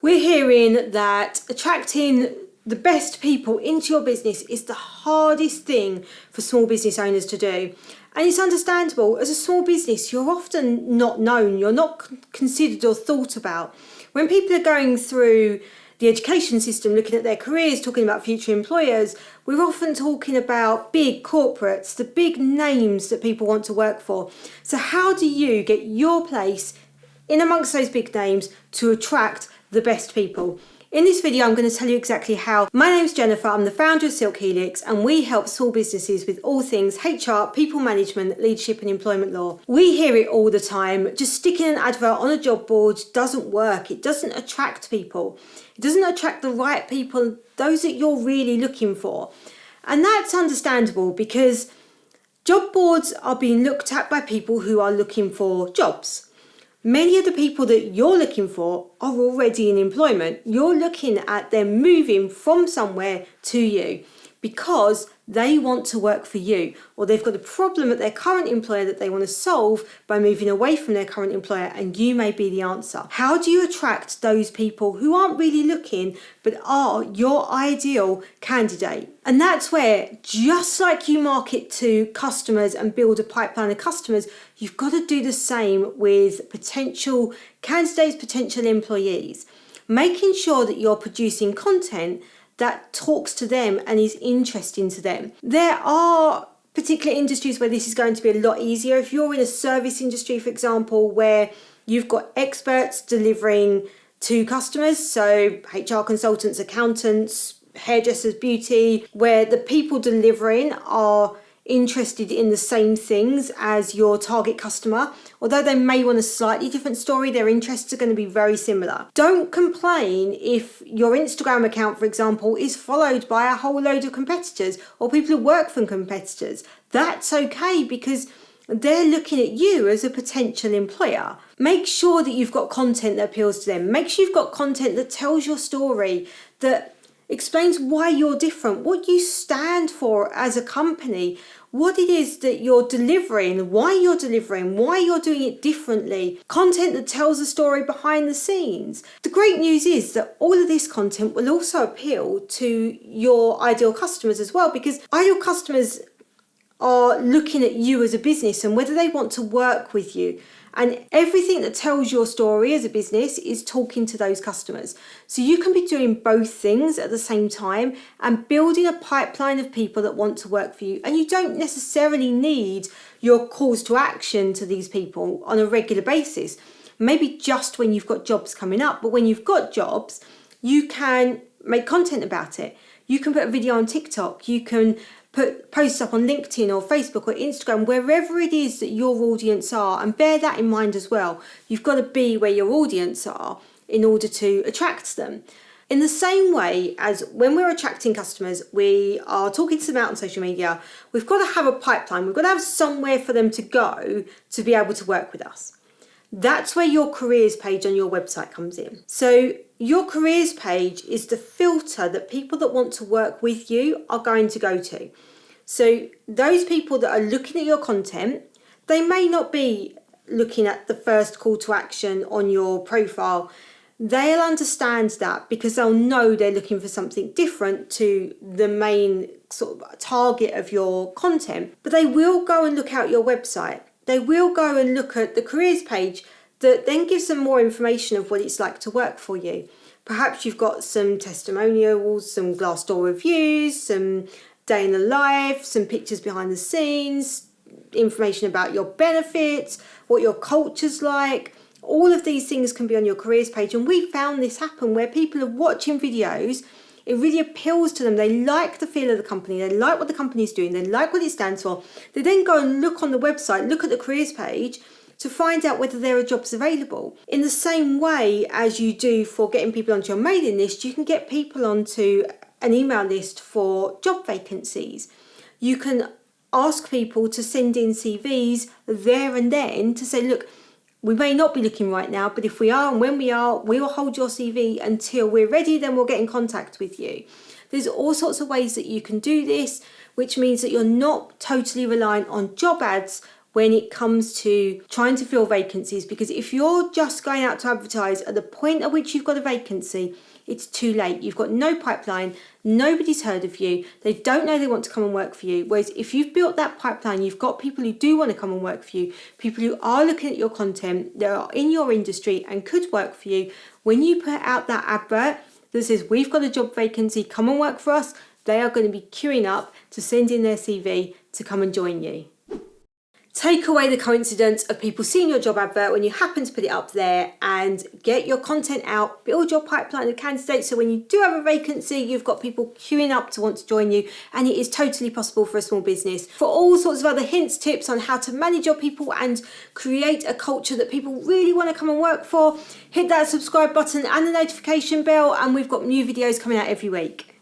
We're hearing that attracting the best people into your business is the hardest thing for small business owners to do. And it's understandable. As a small business, you're often not known, you're not considered or thought about. When people are going through the education system, looking at their careers, talking about future employers, we're often talking about big corporates, the big names that people want to work for. So how do you get your place in amongst those big names to attract the best people? In this video, I'm going to tell you exactly how. My name's Jennifer, I'm the founder of Silk Helix, and we help small businesses with all things HR, people management, leadership and employment law. We hear it all the time. Just sticking an advert on a job board doesn't work. It doesn't attract people. It doesn't attract the right people, those that you're really looking for. And that's understandable because job boards are being looked at by people who are looking for jobs. Many of the people that you're looking for are already in employment. You're looking at them moving from somewhere to you because they want to work for you, or they've got a problem at their current employer that they want to solve by moving away from their current employer, and you may be the answer. How do you attract those people who aren't really looking but are your ideal candidate? And that's where, just like you market to customers and build a pipeline of customers, you've got to do the same with potential candidates, potential employees, making sure that you're producing content that talks to them and is interesting to them. There are particular industries where this is going to be a lot easier. If you're in a service industry, for example, where you've got experts delivering to customers, so HR consultants, accountants, hairdressers, beauty, where the people delivering are interested in the same things as your target customer. Although they may want a slightly different story, their interests are going to be very similar. Don't complain if your Instagram account, for example, is followed by a whole load of competitors or people who work for competitors. That's okay because they're looking at you as a potential employer. Make sure that you've got content that appeals to them. Make sure you've got content that tells your story, that explains why you're different, what you stand for as a company, what it is that you're delivering, why you're doing it differently, content that tells a story behind the scenes. The great news is that all of this content will also appeal to your ideal customers as well, because ideal customers are looking at you as a business and whether they want to work with you. And everything that tells your story as a business is talking to those customers. So you can be doing both things at the same time and building a pipeline of people that want to work for you. And you don't necessarily need your calls to action to these people on a regular basis. Maybe just when you've got jobs coming up, but when you've got jobs, you can make content about it. You can put a video on TikTok, you can put posts up on LinkedIn or Facebook or Instagram, wherever it is that your audience are, and bear that in mind as well. You've got to be where your audience are in order to attract them. In the same way as when we're attracting customers, we are talking to them out on social media, we've got to have a pipeline, we've got to have somewhere for them to go to be able to work with us. That's where your careers page on your website comes in. So your careers page is the filter that people that want to work with you are going to go to. So those people that are looking at your content, they may not be looking at the first call to action on your profile. They'll understand that because they'll know they're looking for something different to the main sort of target of your content. But they will go and look out your website. They will go and look at the careers page that then gives them more information of what it's like to work for you. Perhaps you've got some testimonials, some Glassdoor reviews, some day in the life, some pictures behind the scenes, information about your benefits, what your culture's like. All of these things can be on your careers page. And we found this happen where people are watching videos. It really appeals to them. They like the feel of the company. They like what the company's doing. They like what it stands for. They then go and look on the website, look at the careers page to find out whether there are jobs available. In the same way as you do for getting people onto your mailing list, you can get people onto an email list for job vacancies. You can ask people to send in CVs there and then to say, look, we may not be looking right now, but if we are and when we are, we will hold your CV until we're ready, then we'll get in contact with you. There's all sorts of ways that you can do this, which means that you're not totally reliant on job ads when it comes to trying to fill vacancies, because if you're just going out to advertise at the point at which you've got a vacancy, it's too late. You've got no pipeline, nobody's heard of you, they don't know they want to come and work for you. Whereas if you've built that pipeline, you've got people who do want to come and work for you, people who are looking at your content, that are in your industry and could work for you. When you put out that advert that says, we've got a job vacancy, come and work for us, they are going to be queuing up to send in their CV to come and join you. Take away the coincidence of people seeing your job advert when you happen to put it up there, and get your content out, build your pipeline of candidates, so when you do have a vacancy, you've got people queuing up to want to join you, and it is totally possible for a small business. For all sorts of other hints, tips on how to manage your people and create a culture that people really want to come and work for, hit that subscribe button and the notification bell, and we've got new videos coming out every week.